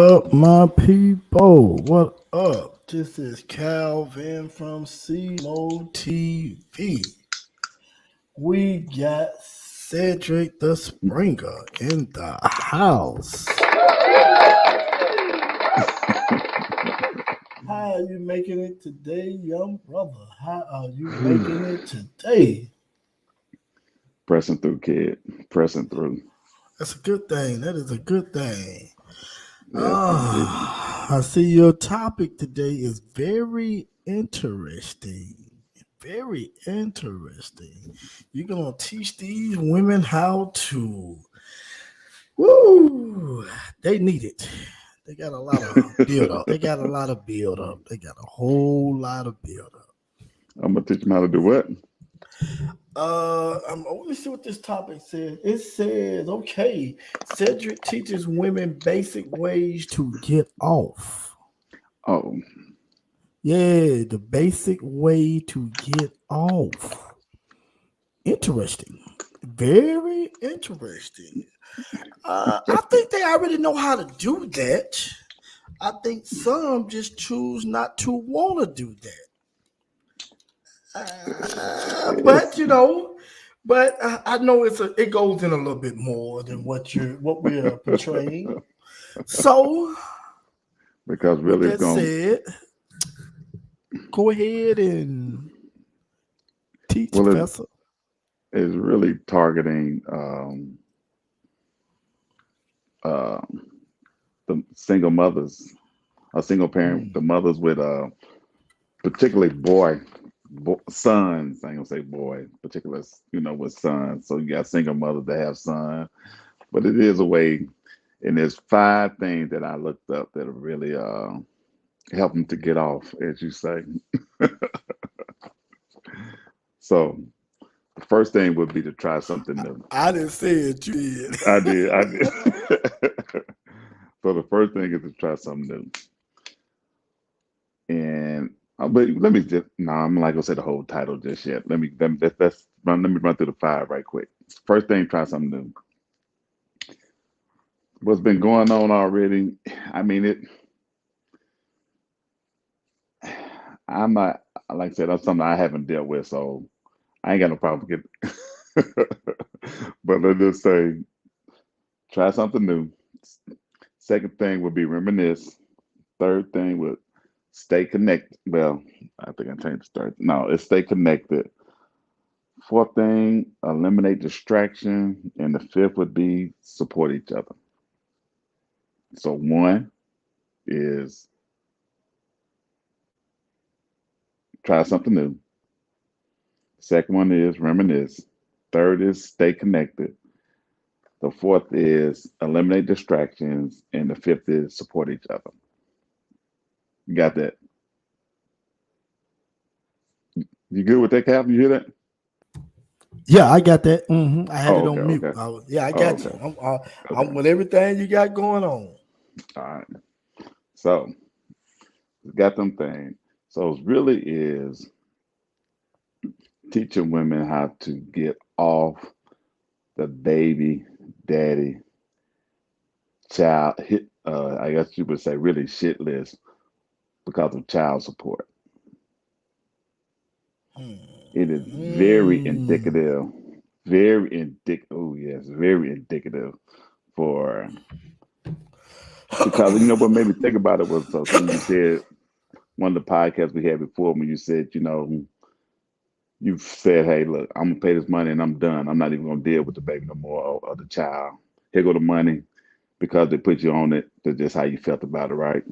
up, my people? What up? This is Calvin from CMO TV. We got Cedric the Springer in the house. How are you making it today, young brother? How are you making it today? Pressing through, kid. Pressing through. That's a good thing. That is a good thing. Yes, indeed. I see your topic today is very interesting. Very interesting. You're gonna teach these women how to. Woo! They need it. They got a lot of build up. They got a lot of build up. They got a whole lot of build up. I'm gonna teach them how to do what? Let me see what this topic says. It says, okay, Cedric teaches women basic ways to get off. Oh, Yeah, the basic way to get off. Interesting. Very interesting. I think they already know how to do that. I think some just choose not to want to do that. But you it's know, I know it goes in a little bit more than what we're portraying. So, because with really it's that going said, go ahead and teach, well Professor. it's really targeting uh, the single mothers, a single parent, Mm. the mothers with particularly sons. I ain't gonna say boy, particular with sons. So you got single mothers that have sons, but it is a way. And there's five things that I looked up that are really help them to get off, as you say. So the first thing would be to try something new. I didn't say it, you did. I did, I did. So the first thing is to try something new. And but let me just no, I'm not gonna say the whole title just yet. Let me run through the five right quick. First thing, try something new. What's been going on already? I mean it. I'm not like I said. That's something I haven't dealt with, so I ain't got no problem getting. But let's just say try something new. Second thing would be reminisce. Third thing would stay connected. Well, I think I changed the third. No, it's stay connected. Fourth thing, eliminate distraction. And the fifth would be support each other. So one is try something new. Second one is reminisce. Third is stay connected. The fourth is eliminate distractions. And the fifth is support each other. You got that? You good with that, Cap? You hear that? Yeah, I got that. I had Oh, it okay, on mute. okay. Yeah, I Oh, got you. okay, I'm okay. with everything you got going on. All right. So got them things. So it really is teaching women how to get off the baby daddy child hit. I guess you would say really shit list because of child support. It is very Hmm. indicative. Oh yes, very indicative for because you know what made me think about it was when you said one of the podcasts we had before when you said you said, hey, look, I'm gonna pay this money and I'm done. I'm not even gonna deal with the baby no more or the child. Here go the money because they put you on it. That's just how you felt about it, right?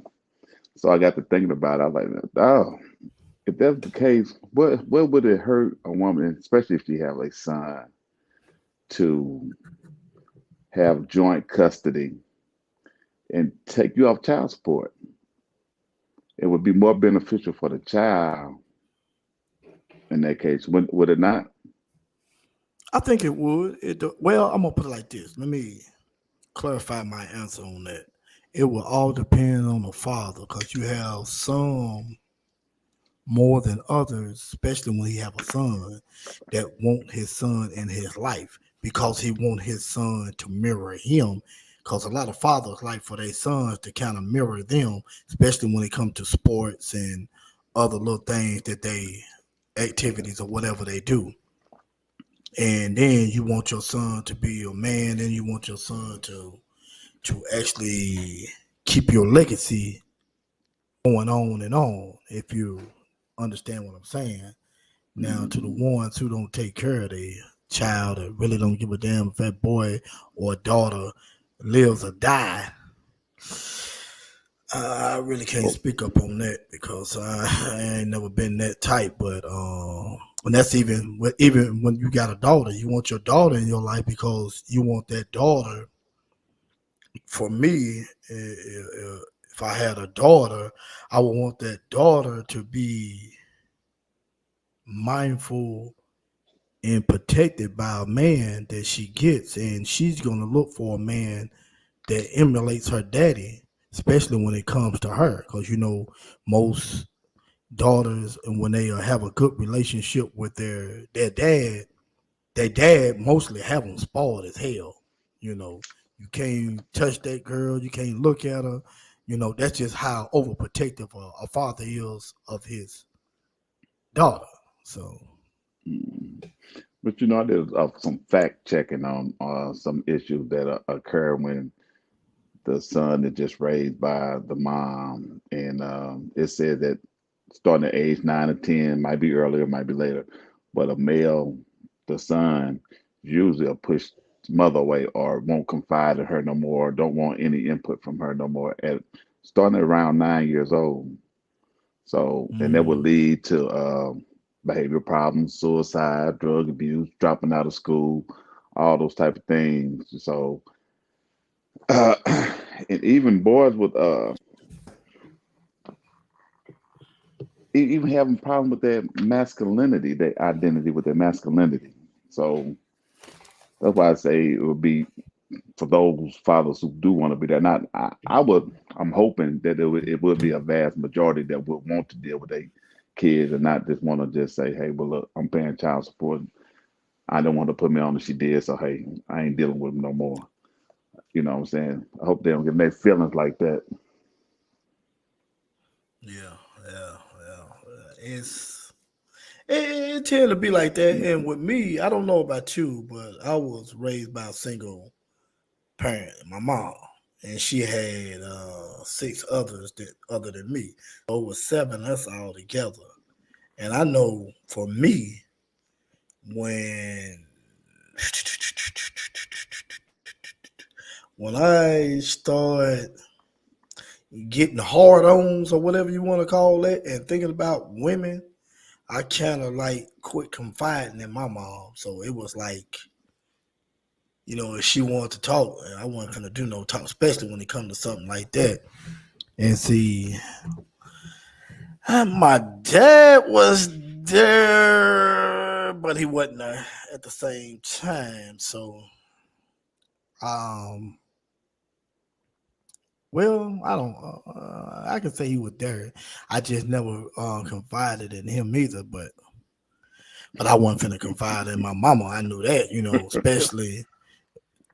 So I got to thinking about it. I was like, oh, if that's the case, what would it hurt a woman, especially if she have a son, to have joint custody and take you off child support? It would be more beneficial for the child in that case, would it not? I think it would. Well, I'm gonna put it like this. Let me clarify my answer on that. It will all depend on the father because you have some more than others, especially when he have a son that want his son in his life because he want his son to mirror him because a lot of fathers like for their sons to kind of mirror them, especially when it comes to sports and other little things that they activities or whatever they do. And then you want your son to be a man, and you want your son to actually keep your legacy going on and on. If you understand what I'm saying. Now, to the Mm. ones who don't take care of their child or really don't give a damn if that boy or daughter lives or die, I really can't Well, speak up on that because I ain't never been that type. But and that's even when you got a daughter, you want your daughter in your life because you want that daughter. For me, if I had a daughter, I would want that daughter to be mindful and protected by a man that she gets, and she's gonna look for a man that emulates her daddy, especially when it comes to her, because most daughters, and when they have a good relationship with their dad, their dad mostly have them spoiled as hell. You know, you can't touch that girl, you can't look at her. That's just how overprotective a father is of his daughter. So, mm. But I did some fact checking on some issues that occur when the son is just raised by the mom, and it said that starting at age 9 or 10, might be earlier, might be later, but a male, the son, usually will push his mother away or won't confide in her no more, don't want any input from her no more. At starting at around 9 years old, so and that would mm, lead to behavior problems, suicide, drug abuse, dropping out of school, all those type of things. So uh, and even boys with even having problem with their masculinity, their identity with their masculinity. So that's why I say it would be for those fathers who do want to be there. Not, I'm hoping that it would be a vast majority that would want to deal with their kids and not just want to just say, hey, well, look, I'm paying child support. I don't want to put me on if she did, so hey, I ain't dealing with them no more. You know what I'm saying? I hope they don't get their feelings like that. yeah, yeah, yeah. It tend to be like that. And with me, I don't know about you, but I was raised by a single parent, my mom, and she had six others that other than me. So it was seven of us all together. And I know for me, when when I start getting hard ons or whatever you want to call it, and thinking about women, I kind of like quit confiding in my mom. So it was like, if she wanted to talk, I wasn't gonna do no talk, especially when it comes to something like that. And see, my dad was there, but he wasn't there at the same time. So, um, well, I don't. I can say he was there. I just never confided in him either. But I wasn't finna confide in my mama. I knew that, especially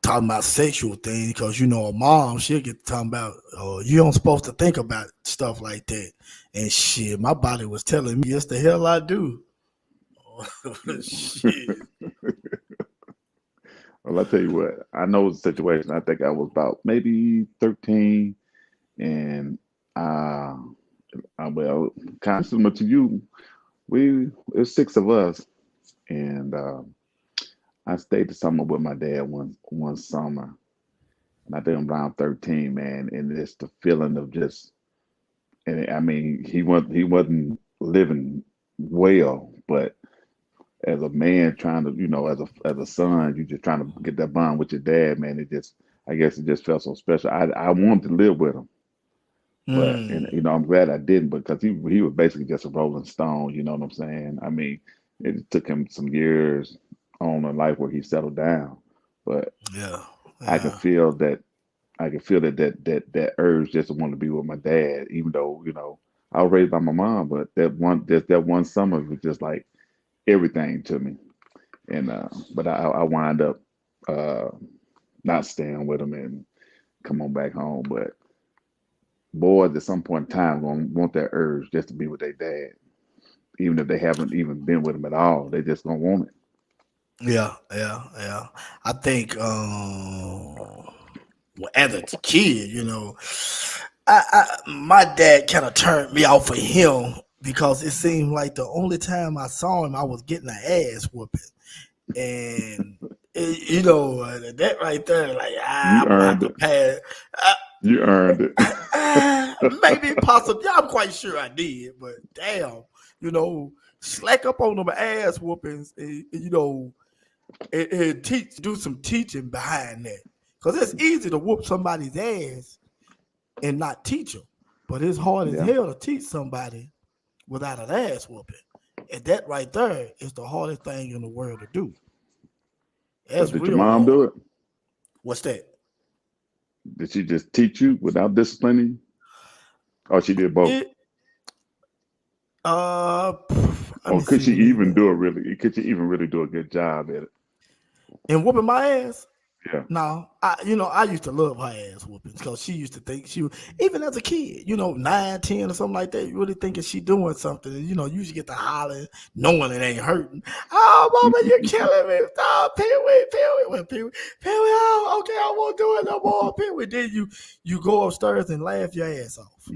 talking about sexual things, because a mom she'll get talking about, oh, you don't supposed to think about stuff like that. And shit, my body was telling me, yes, the hell I do. Shit. Well, I tell you what, I know the situation. I think I was about maybe 13, and uh, well, kind of similar to you. It's six of us, and I stayed the summer with my dad one summer, and I think I'm around 13, man, and it's the feeling of just, and I mean, he wasn't living well, but as a man trying to, as a son, you just trying to get that bond with your dad, man. I guess it just felt so special. I wanted to live with him, but and Mm, I'm glad I didn't because he was basically just a rolling stone. You know what I'm saying? I mean, it took him some years on in life where he settled down, but yeah, I can yeah. feel that that urge just to want to be with my dad, even though I was raised by my mom, but that one summer was just like everything to me. And but I wind up uh, not staying with him, and come on back home. But boys at some point in time gonna want that urge just to be with their dad, even if they haven't even been with him at all. They just gonna want it. Yeah. I think as a kid, my dad kind of turned me off of him because it seemed like the only time I saw him, I was getting an ass whooping, and that right there, like You I'm gonna have earned to it. pass. Uh, You earned it. Maybe possibly. I'm quite sure I did, but damn, you know, slack up on them ass whoopings, and do some teaching behind that, because it's easy to whoop somebody's ass and not teach them, but it's hard as Yeah. hell to teach somebody without an ass whooping, and that right there is the hardest thing in the world to do. But That's did your real mom do hard. it? What's that? Did she just teach you without disciplining you? Or she did both? It uh, let Or me see. Let me could she even really do a good job at it? and whooping my ass. Yeah. No, I used to love her ass whoopings because she used to think she was, even as a kid, 9, 10 or something like that, you really thinking she doing something. And, you used to get to hollering, knowing it ain't hurting. Oh, mama, you're killing me. Stop, Pee Wee, Pee Wee. Well, Pee Wee, oh, okay, I won't do it no more, Pee Wee. Then you go upstairs and laugh your ass off.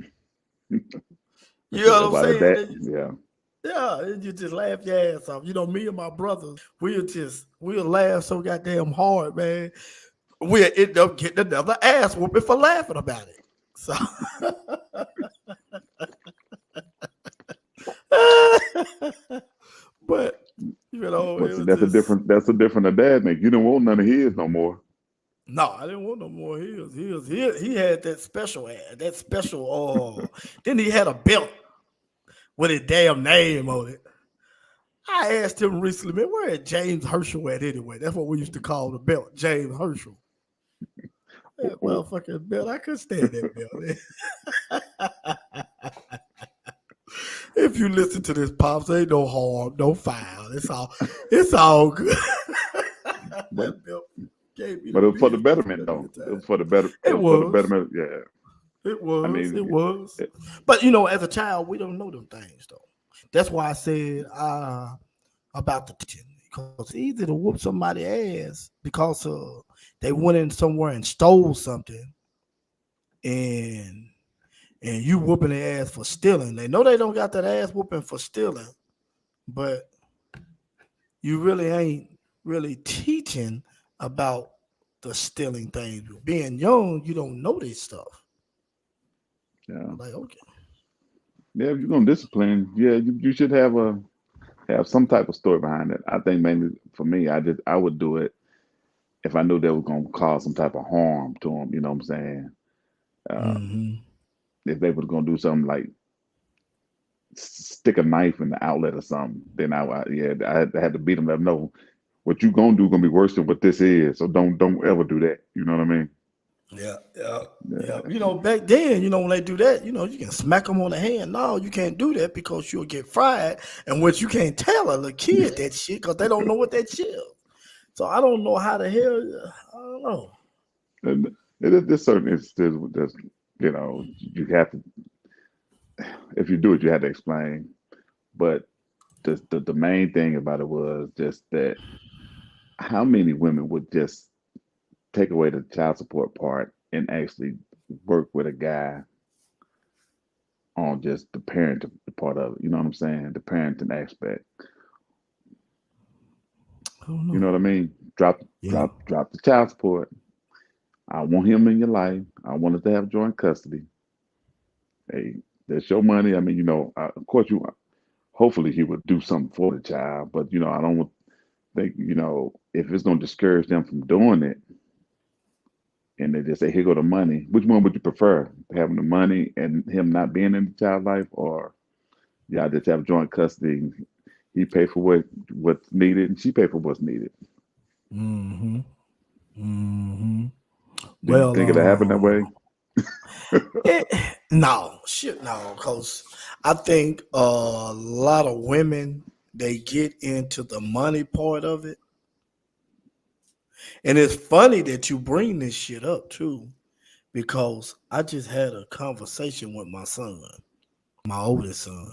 You know what I'm About saying? that, yeah. Yeah, you just laugh your ass off. Me and my brothers, we'll laugh so goddamn hard, man. We'll end up getting another ass whooping for laughing about it. So, but But it see, was just that's a different advantage. You don't want none of his no more. no. I didn't want no more heels. He had that special ad, that special. Then he had a belt with his damn name on it. I asked him recently, man, where is James Herschel at anyway? That's what we used to call the belt, James Herschel. That motherfucking belt, I couldn't stand that belt. If you listen to this, pops, ain't no harm, no foul. It's all good. But That belt gave me the but it was for the business betterment plenty though. of It time. was for the better. It It was for the was. betterment. Yeah. It I was. It mean, was. it, But as a child, we don't know them things though. That's why I said about the teaching. Because it's easy to whoop somebody ass because they went in somewhere and stole something, and you whooping their ass for stealing. They know they don't got that ass whooping for stealing, but you really ain't really teaching about the stealing things. Being young, you don't know this stuff. yeah. Like, okay. Yeah. If you're gonna discipline, yeah, you should have some type of story behind it. I think mainly for me, I would do it if I knew that was gonna cause some type of harm to them. You know what I'm saying? Uh, Mm-hmm. if they was gonna do something like stick a knife in the outlet or something, then I had to beat them. Let them know what you gonna do gonna be worse than what this is. So don't ever do that. You know what I mean? Yeah. Yeah. Back then, when they do that, you can smack them on the hand. No, you can't do that because you'll get fried. And what you can't tell a little kid that shit because they don't know what that shit is. So I don't know how the hell. I don't know. And there's certain instances with this, you have to, if you do it, you have to explain. But the main thing about it was just that how many women would just take away the child support part and actually work with a guy on just the parenting part of it. You know what I'm saying? The parenting aspect. I don't You know know. what I mean? Drop the child support. I want him in your life. I want us to have joint custody. Hey, that's your money. I mean, of course hopefully he would do something for the child, but I don't think, if it's gonna discourage them from doing it and they just say, here go the money, which one would you prefer? Having the money and him not being in the child life, or y'all just have joint custody? He pay for what's needed and she pay for what's needed. Mm-hmm. Mm-hmm. Do you Well, think it'll happen that way? it, no, shit, no, because I think a lot of women they get into the money part of it, and it's funny that you bring this shit up too, because I just had a conversation with my son, my oldest son.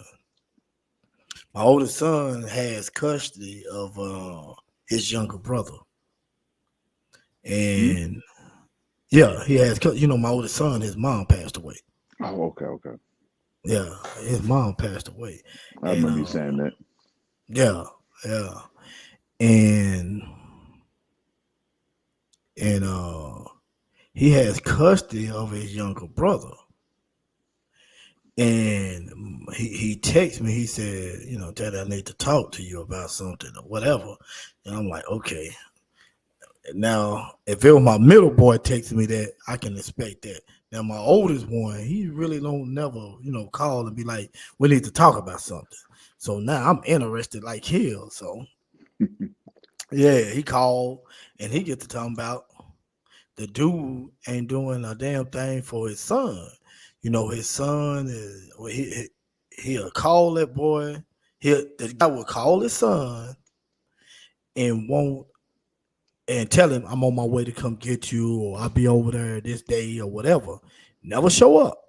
My oldest son has custody of his younger brother, Hmm? and yeah, he has. My oldest son, his mom passed away. Oh, okay, okay. Yeah, his mom passed away, I and remember you saying that. yeah, yeah, and and he has custody of his younger brother. And he texted me. He said, Daddy, I need to talk to you about something or whatever. And I'm like, okay. Now, if it was my middle boy texting me that, I can expect that. Now, my oldest one, he really don't never, call and be like, we need to talk about something. So now I'm interested like hell. So yeah, he called and he get to talking about the dude ain't doing a damn thing for his son. His son is he'll call that boy. The guy will call his son and won't and tell him I'm on my way to come get you or I'll be over there this day or whatever. Never show up.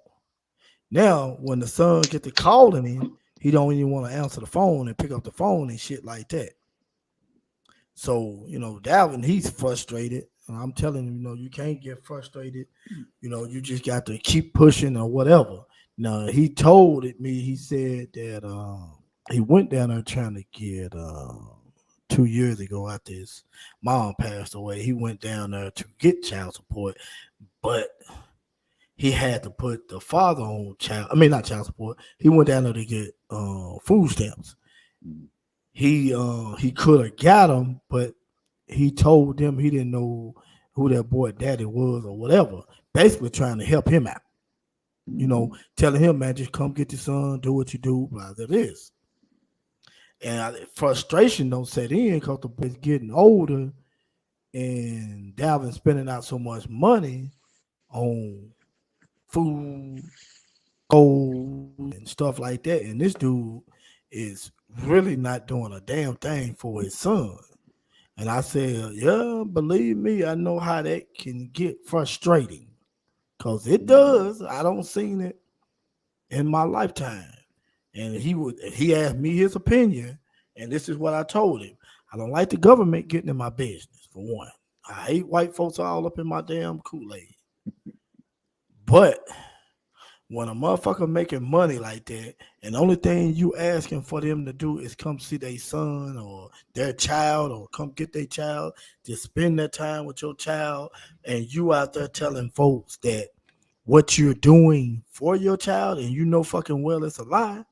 Now when the son get to calling him, he don't even want to answer the phone and pick up the phone and shit like that. So, Dalvin, he's frustrated. And I'm telling him, you can't get frustrated. You just got to keep pushing or whatever. Now, he told it me, he said that he went down there trying to get 2 years ago after his mom passed away. He went down there to get child support, but he had to put the father on not child support. He went down there to get food stamps. Mm. He could have got them, but he told them he didn't know who that boy daddy was or whatever. Basically trying to help him out. Mm-hmm. Telling him, man, just come get your son, do what you do, blah, that is. And frustration don't set in because the boy's getting older and Dalvin spending out so much money on food, gold, and stuff like that. And this dude is really not doing a damn thing for his son. And I said, yeah, believe me, I know how that can get frustrating. Cause it does. I don't seen it in my lifetime. And he asked me his opinion, and this is what I told him. I don't like the government getting in my business, for one. I hate white folks all up in my damn Kool-Aid. But when a motherfucker making money like that, and the only thing you asking for them to do is come see their son or their child or come get their child, just spend that time with your child, and you out there telling folks that what you're doing for your child, and fucking well it's a lie.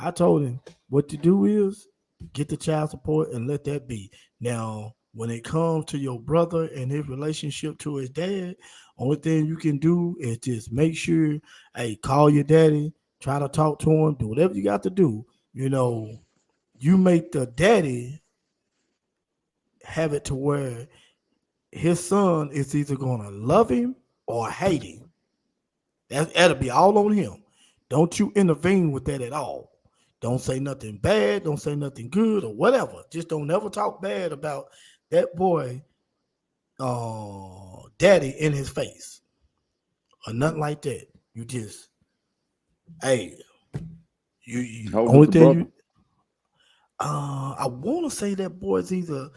I told him what to do is get the child support and let that be. Now, when it comes to your brother and his relationship to his dad, only thing you can do is just make sure, hey, call your daddy, try to talk to him, do whatever you got to do. You make the daddy have it to where his son is either gonna love him or hate him. That'll be all on him. Don't you intervene with that at all. Don't say nothing bad. Don't say nothing good or whatever. Just don't ever talk bad about that boy, daddy in his face or nothing like that. You just, hey, you How old is only the thing brother? you, I want to say that boy's either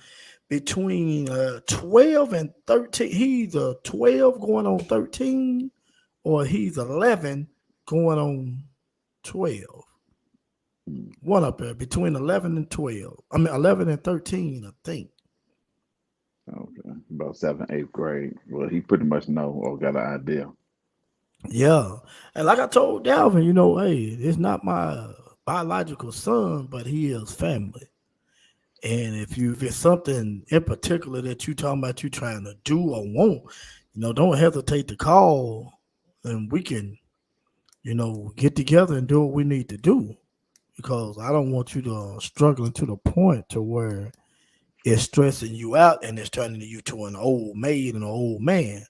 between 12 and 13. He's 12 going on 13, or he's 11 going on 12. Mm. One up there between 11 and 12. I mean, 11 and 13, I think. Okay, about seventh, eighth grade. Well, he pretty much know or got an idea. Yeah. And like I told Dalvin, hey, it's not my biological son, but he is family. And if it's something in particular that you talking about you trying to do or want, don't hesitate to call and we can, get together and do what we need to do. Because I don't want you to struggling to the point to where it's stressing you out and it's turning you to an old maid and an old man.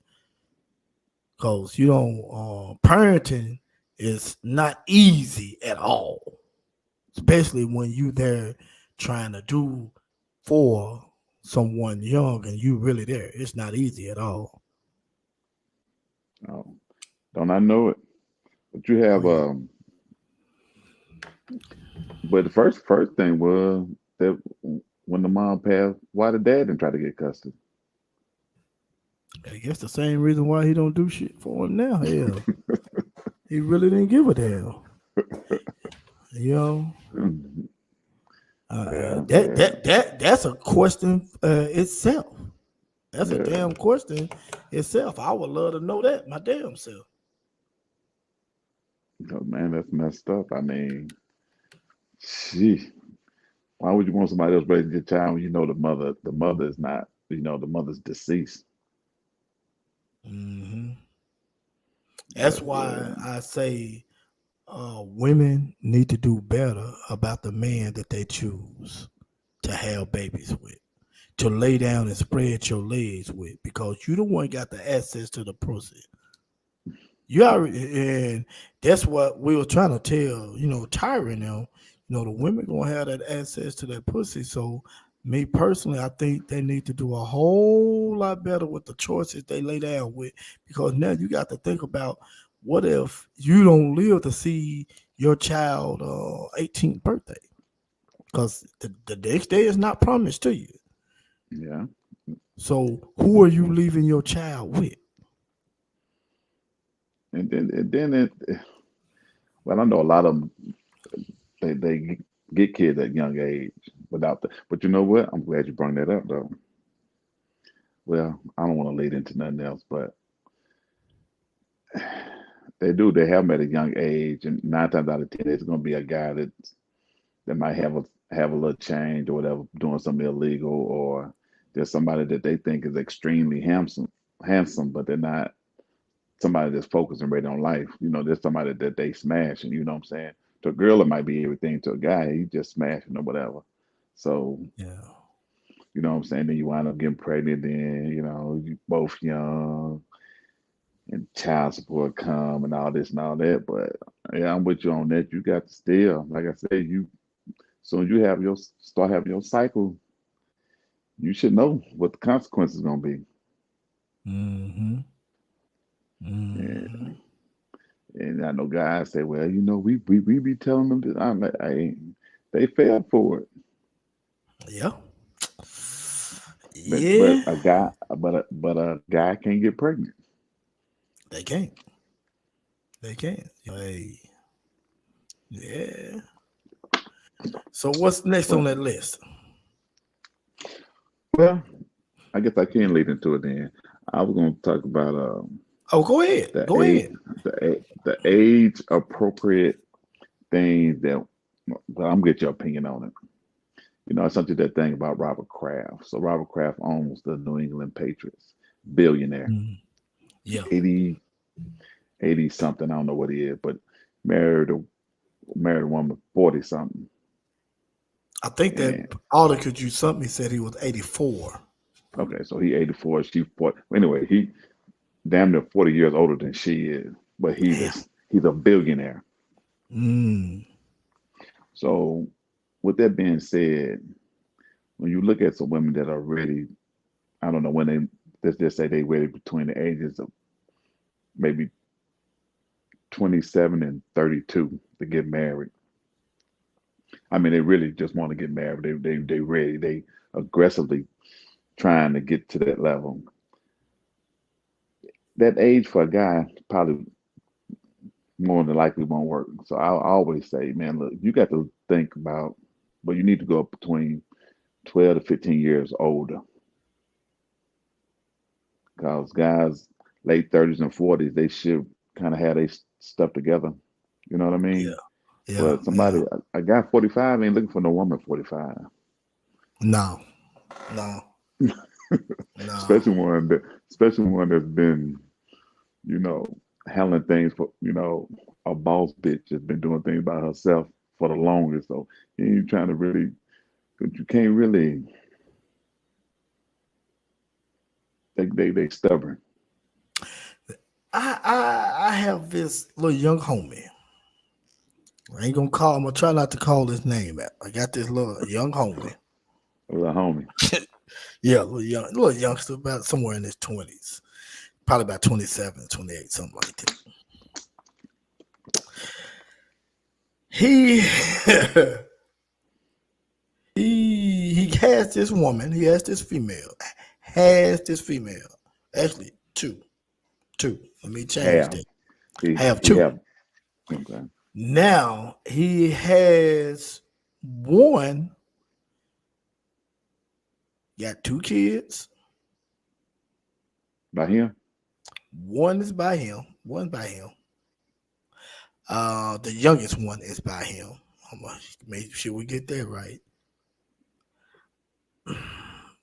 Because parenting is not easy at all, especially when you there trying to do for someone young and you really there. It's not easy at all. Oh, don't I know it? But you Oh have yeah. but the first thing was that when the mom passed, why the dad didn't try to get custody? I guess the same reason why he don't do shit for him now. Hell, he really didn't give a damn. You know, Mhm. Yeah, yeah, that's a question itself. That's a yeah. damn question itself. I would love to know that my damn self. Oh, man, that's messed up. I mean, gee, why would you want somebody else raising your child when you know the mother is not, the mother's deceased? Hmm. That's But why yeah, I say women need to do better about the man that they choose to have babies with, to lay down and spread your legs with, because you the one got the access to the pussy. You already, and that's what we were trying to tell, Tyra now, the women gonna have that access to that pussy. So me personally, I think they need to do a whole lot better with the choices they lay down with, because now you got to think about what if you don't live to see your child 18th birthday, because the next day is not promised to you. yeah. So who are you leaving your child with? And then well, I know a lot of them they get kids at young age without the. But you know what? I'm glad you brought that up though. Well, I don't want to lead into nothing else, but they do. They have them at a young age, and 9 times out of 10, it's going to be a guy that might have a little change or whatever, doing something illegal, or there's somebody that they think is extremely handsome, but they're not somebody that's focused and ready on life. There's somebody that they smash, and you know what I'm saying. To a girl, it might be everything. To a guy, he just smashing or whatever. So Yeah. you know what I'm saying. Then you wind up getting pregnant. Then you both young, and child support come and all this and all that. But yeah, I'm with you on that. You got to still, like I said, soon you have your start having your cycle, you should know what the consequences gonna be. Mm-hmm. And, Mm-hmm. and I know guys say, well, we be telling them this. I'm like, hey, they fell for it. Yeah. But Yeah. a guy can't get pregnant. They can't. They can't. Hey. Yeah. So what's next on Well, that list? well, I guess I can lead into it then. I was gonna talk about Oh, go ahead. the Go age ahead. the age appropriate things that. Well, I'm gonna get your opinion on it. It's something that thing about Robert Kraft. So Robert Kraft owns the New England Patriots, billionaire, Mm. Yeah. 80, 80 something. I don't know what he is, but married a married a woman 40 something. I think that And article you sent me said he was 84. okay, so he 84, she 40. Anyway, he damn near 40 years older than she is, but Damn. he's a billionaire. Mm. So with that being said, when you look at some women that are ready, I don't know when let's just say they ready between the ages of maybe 27 and 32 to get married. I mean, they really just want to get married. They ready. They aggressively trying to get to that level. That age for a guy probably more than likely won't work. So I always say, man, look, you got to think about, but you need to go up between 12 to 15 years older, because guys late 30s and 40s, they should kind of have their stuff together. You know what I Yeah. mean? Yeah. But Yeah. a guy 45 ain't looking for no woman 45. No. No. No. especially one that especially one that's been, you know, handling things for, a boss bitch that's been doing things by herself for the longest. So you ain't trying to really, but you can't really. They stubborn. I have this little young homie. I ain't gonna call him. I try not to call his name out. I got this little young homie. A little homie. Yeah, little youngster, about somewhere in his 20s. probably about 27, 28, something like that. He he has this woman, he has this female, actually two. Let me change Have that. Have he two. have okay Now he has one, got two kids. by him? One is by him. One by him. The youngest one is by him. I'm gonna make sure we get that right.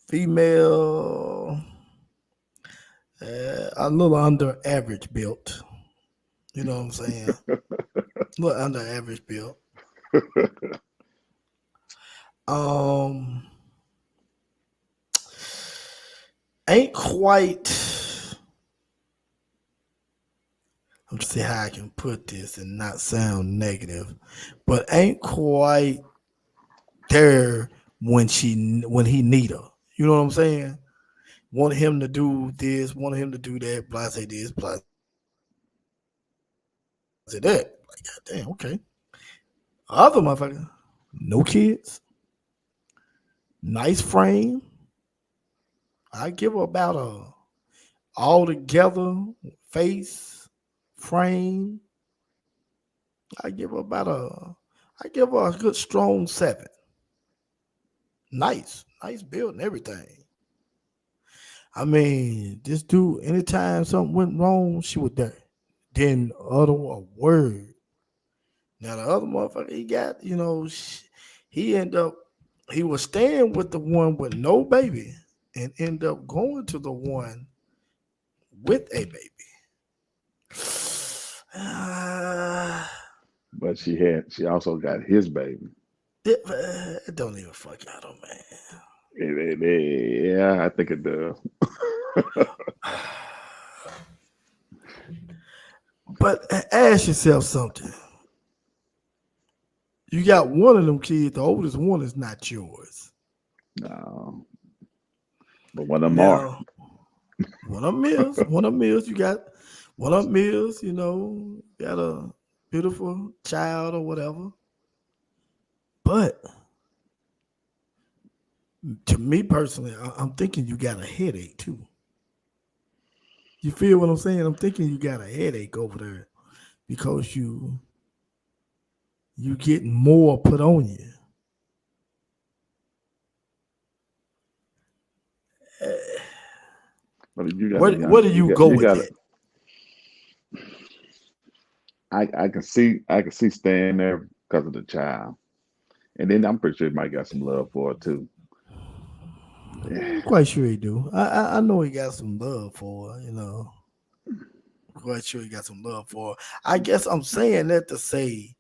Female, a little under average built. You know what I'm saying? A little under average built. Um, ain't quite. I'm see how I can put this and not sound negative, but ain't quite there when he need her. You know what I'm saying? Want him to do this, want him to do that, blase this, blase that. Like, goddamn, okay. Other motherfucker, no kids, nice frame. I give her about a all together face frame. I give her about a I give her a good strong 7. Nice build and everything. I mean, this dude, anytime something went wrong, she was there. Didn't utter a word. Now the other motherfucker he got, he ended up he was staying with the one with no baby and end up going to the one with a baby. Uh, But she also got his baby. it don't even fuck out on man. Yeah, I think it does. But ask yourself something. You got one of them kids, the oldest one is not yours. No, but one of them are. Now, one of them is, you got one of them is, got a beautiful child or whatever. But to me personally, I'm thinking you got a headache too. You feel what I'm saying? I'm thinking you got a headache over there because you getting more put on you. But you got a Where young, do you go you with got. that? I can see staying there because of the child, and then I'm pretty sure he might got some love for it too. I'm quite sure he do. I know he got some love for her, Quite sure he got some love for her. I guess I'm saying that to say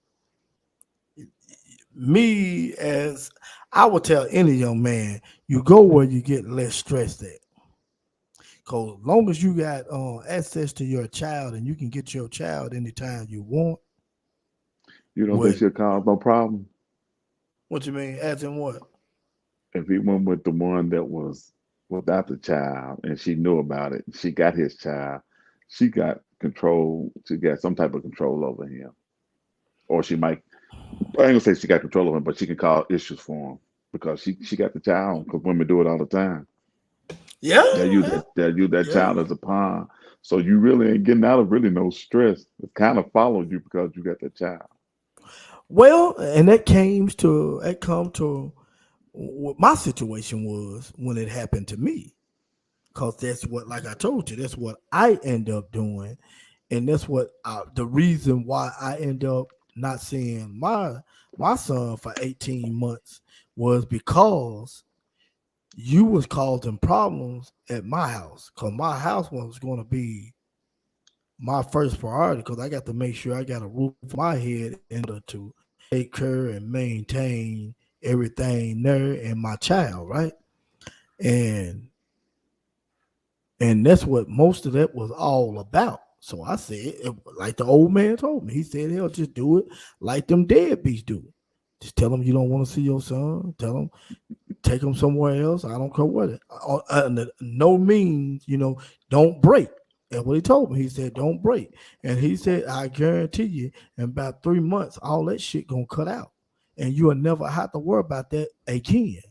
me as I would tell any young man, you go where you get less stressed at. Cause long as you got access to your child and you can get your child anytime you want, You don't think what she'll cause no problem what you mean? As in what? if he went with the one that was without the child and she knew about it? She got his child. She got control. She got some type of control over him, or she might. I ain't gonna say she got control over him, but she can cause issues for him because she got the child. Because women do it all the time. Yeah, They use that yeah. child as a pawn. So you really ain't getting out of really no stress. It kind of followed you because you got that child. Well, and that come to what my situation was when it happened to me. Cause that's what, like I told you, that's what I end up doing, and that's what the reason why I end up not seeing my son for 18 months was because you was causing problems at my house. Cause my house was going to be my first priority. Cause I got to make sure I got a roof over my head in order to take care and maintain everything there and my child, right? And And that's what most of that was all about. So I said, like the old man told me, he said, he'll just do it like them deadbeats do. Just tell them you don't want to see your son. Tell them, take him somewhere else. I don't care what it. No means, don't break. And what he told me, he said, don't break. And he said, I guarantee you, in about 3 months, all that shit gonna cut out. And you'll never have to worry about that again.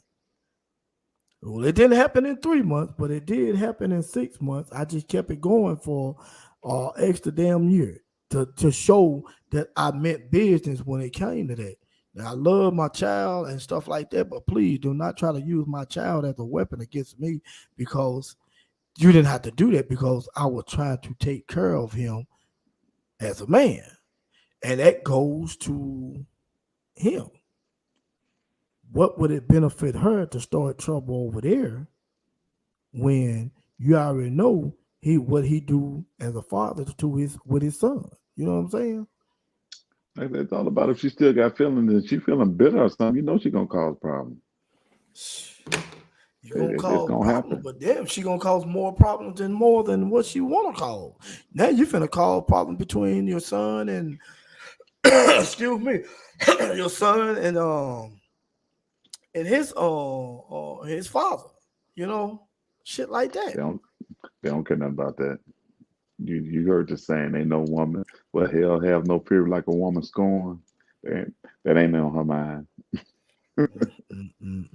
Well, it didn't happen in 3 months, but it did happen in 6 months. I just kept it going for extra damn year to show that I meant business when it came to that. Now, I love my child and stuff like that, but please do not try to use my child as a weapon against me because you didn't have to do that because I was trying to take care of him as a man. And that goes to him. What would it benefit her to start trouble over there when you already know what he do as a father to his with his son? You know what I'm saying? Like, it's all about if she still got feelings and she feeling bitter or something, you know she gonna cause problems. You gonna It's cause gonna problems, happen. but damn, she gonna cause more than what she wanna cause. Now you finna cause problems between your son and excuse me, your son and his father. You know, shit like that. They don't they don't care nothing about that. You heard the saying, ain't no woman, well hell have no fear like a woman scorn. That, that ain't on her mind. Mm-mm.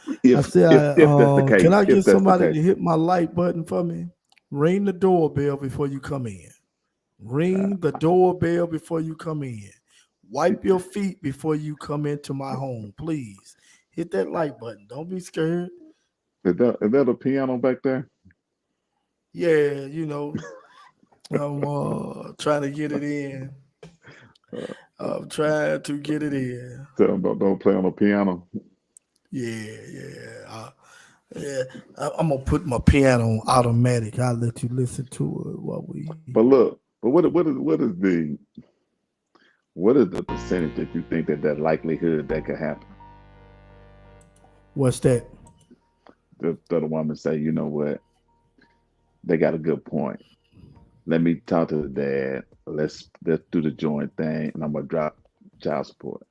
I If said, if that's the can case, I if get that's the somebody case. to hit my like button for me? Ring the doorbell before you come in. Uh, Ring the doorbell before you come in. Wipe your feet before you come into my home, please. Hit that like button. Don't be scared. is that a piano back there? Yeah, I'm trying to get it in. Uh, I'm trying to get it in. tell them don't play on the piano. Yeah, yeah. Yeah, I'm gonna put my piano on automatic. I'll let you listen to it while we. But look, but what is the percentage that you think that likelihood that could happen? What's that? The woman say, you know what, they got a good point. Let me talk to the dad. Let's do the joint thing, and I'm gonna drop child support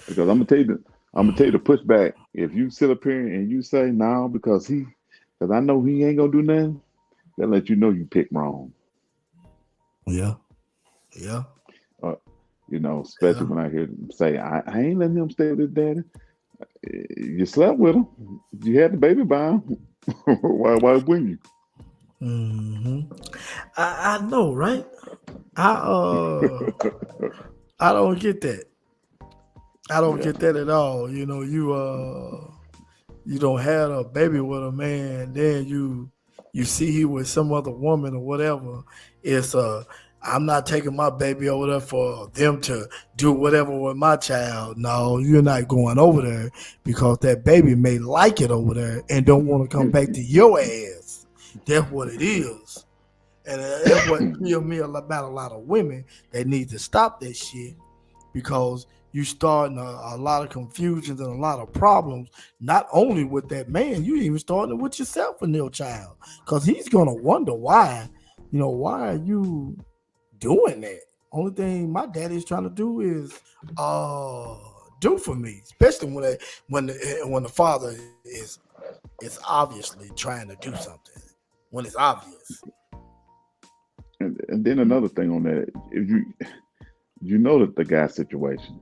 because I'm gonna tell you the pushback. If you sit up here and you say no because I know he ain't gonna do nothing, that let you know you picked wrong. Yeah, yeah, Uh, especially yeah. when I hear them say, I ain't letting him stay with his daddy. You slept with him. You had the baby by him. Why wouldn't you? hmm I know, right? I I don't get that. I don't Yeah. get that at all. You don't have a baby with a man, then you see he with some other woman or whatever. It's I'm not taking my baby over there for them to do whatever with my child. No, you're not going over there because that baby may like it over there and don't want to come back to your ass. That's what it is. And that's what kills me about a lot of women. They need to stop that shit because you starting a lot of confusions and a lot of problems, not only with that man, you even starting with yourself and your child. Because he's gonna wonder why are you doing that? Only thing my daddy's trying to do is uh do for me, especially when the father is obviously trying to do something when it's obvious. And then another thing on that, if you know that the guy's situation,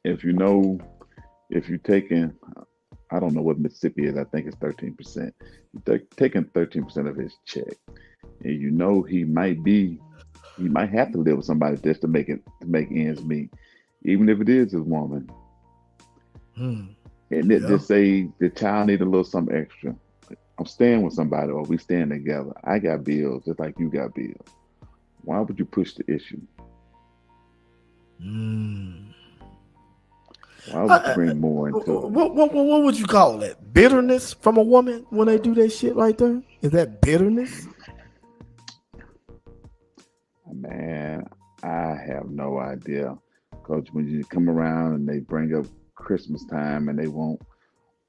if you know if you're taking, I don't know what Mississippi is, I think it's 13%. You're taking 13% of his check, and you know he might have to live with somebody just to make ends meet, even if it is his woman. Hmm. And it Yeah. just say the child need a little something extra. I'm staying with somebody, or we staying together. I got bills just like you got bills. Why would you push the issue? Hmm. Why would you I, bring more into it? what would you call that? Bitterness from a woman when they do that shit right there? Is that bitterness? Man, I have no idea. Coach, when you come around and they bring up Christmas time and they want,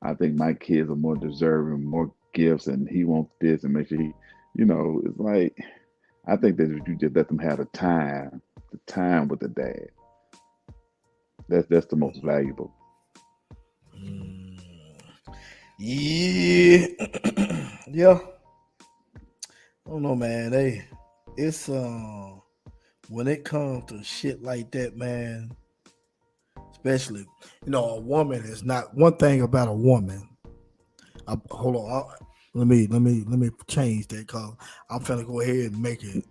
I think my kids are more deserving, more gifts, and he wants this and make sure it's like, I think that if you just let them have the time with the dad, that's the most valuable. Mm. Yeah, yeah. I don't know, man. It's when it comes to shit like that, man. Especially, a woman is not one thing about a woman. Hold on, let me change that because I'm finna go ahead and make a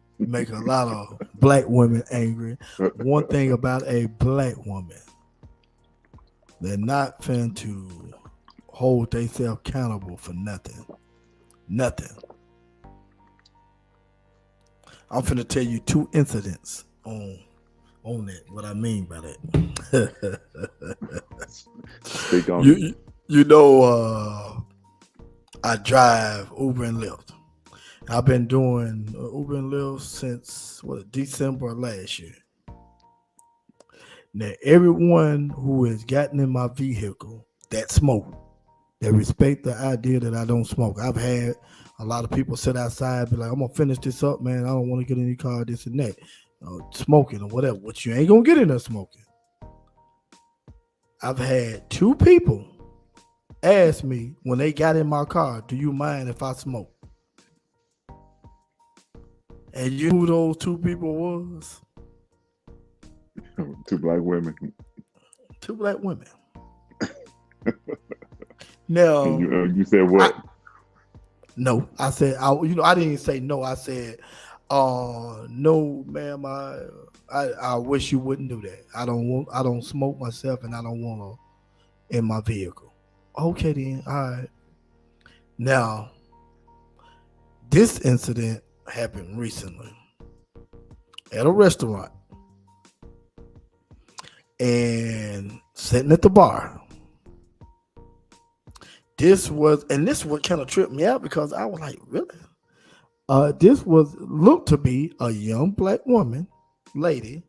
lot of black women angry. One thing about a black woman, they're not finna to hold themselves accountable for nothing. Nothing. I'm finna tell you two incidents on that. What I mean by that. Speak on it. you know, I drive Uber and Lyft. I've been doing Uber and Lyft since December of last year. Now, everyone who has gotten in my vehicle that smoke, they respect the idea that I don't smoke. I've had a lot of people sit outside, be like, "I'm gonna finish this up, man. I don't want to get in your car, this and that, smoking or whatever." What you ain't gonna get in there smoking. I've had two people ask me when they got in my car, "Do you mind if I smoke?" And you know who those two people was? Two black women. Two black women. And Now, you said I what? no, I said I didn't say no. I said, no, ma'am. I wish you wouldn't do that. I don't smoke myself, and I don't want to in my vehicle. Okay, then, all right. Now, this incident happened recently at a restaurant, and sitting at the bar. This what kind of tripped me out because I was like, really? This was looked to be a young black woman, lady.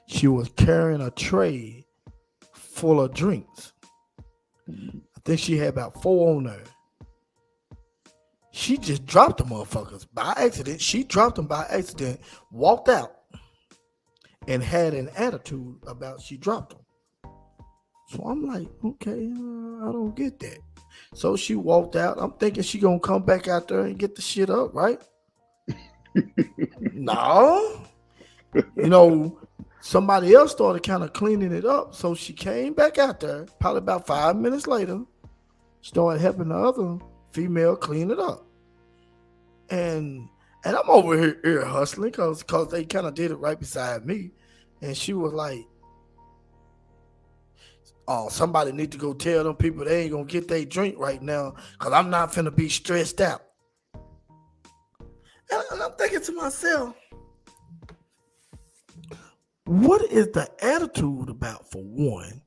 She was carrying a tray full of drinks. I think she had about four on her. She just dropped the motherfuckers by accident. She dropped them by accident, walked out, and had an attitude about she dropped them. So I'm like, okay, I don't get that. So she walked out. I'm thinking she gonna come back out there and get the shit up, right? No. You know, somebody else started kind of cleaning it up. So she came back out there, probably about 5 minutes later, started helping the other female clean it up. And I'm over here hustling because they kind of did it right beside me. And she was like, "Oh, somebody need to go tell them people they ain't gonna get their drink right now because I'm not finna be stressed out." And I'm thinking to myself, what is the attitude about for one?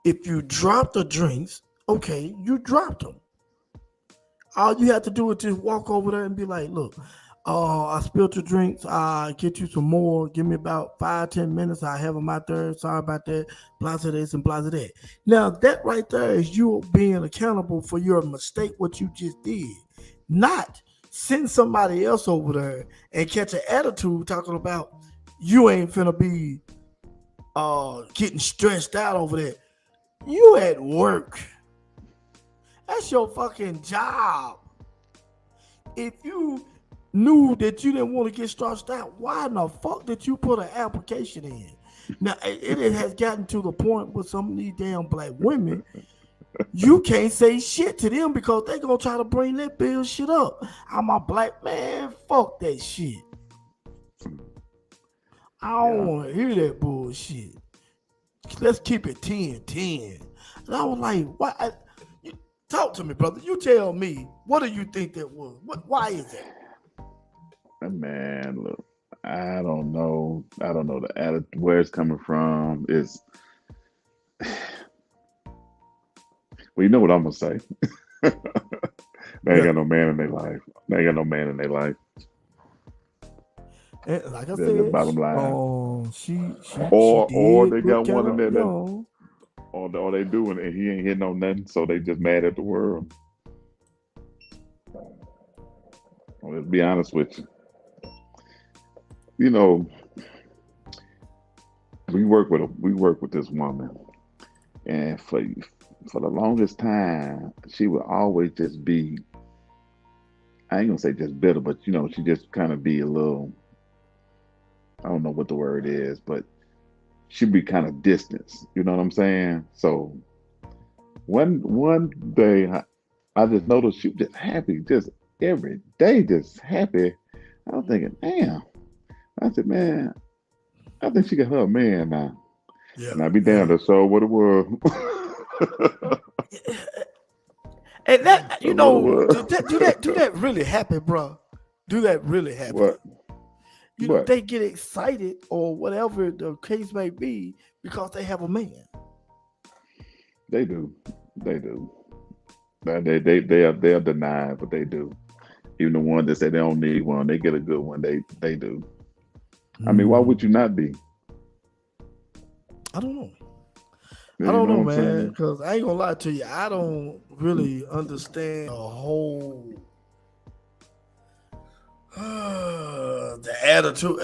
If you drop the drinks, okay, you dropped them. All you have to do is just walk over there and be like, "Look, I spilled your drinks. I get you some more. Give me about 5-10 minutes. I have them out there. Sorry about that. Blah this and blah that." Now that right there is you being accountable for your mistake. What you just did, not send somebody else over there and catch an attitude talking about you ain't finna be getting stressed out over that. You at work. That's your fucking job. If you knew that you didn't want to get stressed out, why in the fuck did you put an application in? Now, it has gotten to the point with some of these damn black women, you can't say shit to them because they gonna try to bring that bill shit up. I'm a black man, fuck that shit. I don't Yeah. want to hear that bullshit. Let's keep it 10-10. And I was like, why? Talk to me, brother. You tell me, what do you think that was? Why is that? Man, look, I don't know. I don't know the attitude where it's coming from. Is well, you know what I'm gonna say. They ain't Yeah. got no man in their life. They ain't got no man in their life. And like I That's the said, bottom line. she Or did they look got kind one in of, there that or they doing it and he ain't hitting on nothing, so they just mad at the world. Well, let's be honest with you. You know, we work with this woman, and for the longest time, she would always just be, I ain't gonna say just bitter, but she just kind of be a little, I don't know what the word is, but she'd be kind of distant. You know what I'm saying? So one day I just noticed she was just happy, just every day, just happy. I was thinking, damn. I said, man, I think she got her a man now. Yeah, And I be yeah. damned, that's all what it was. And that, That's what it was. do that really happen, bro? Do that really happen? What? What? They get excited or whatever the case may be because they have a man. They do. They do. They're denied, but they do. Even the ones that say they don't need one, they get a good one. They do. I mean, why would Mm, you not be? I don't know. Yeah, I you don't know know, what I'm man. saying? Because I ain't gonna lie to you. I don't really understand the whole the attitude.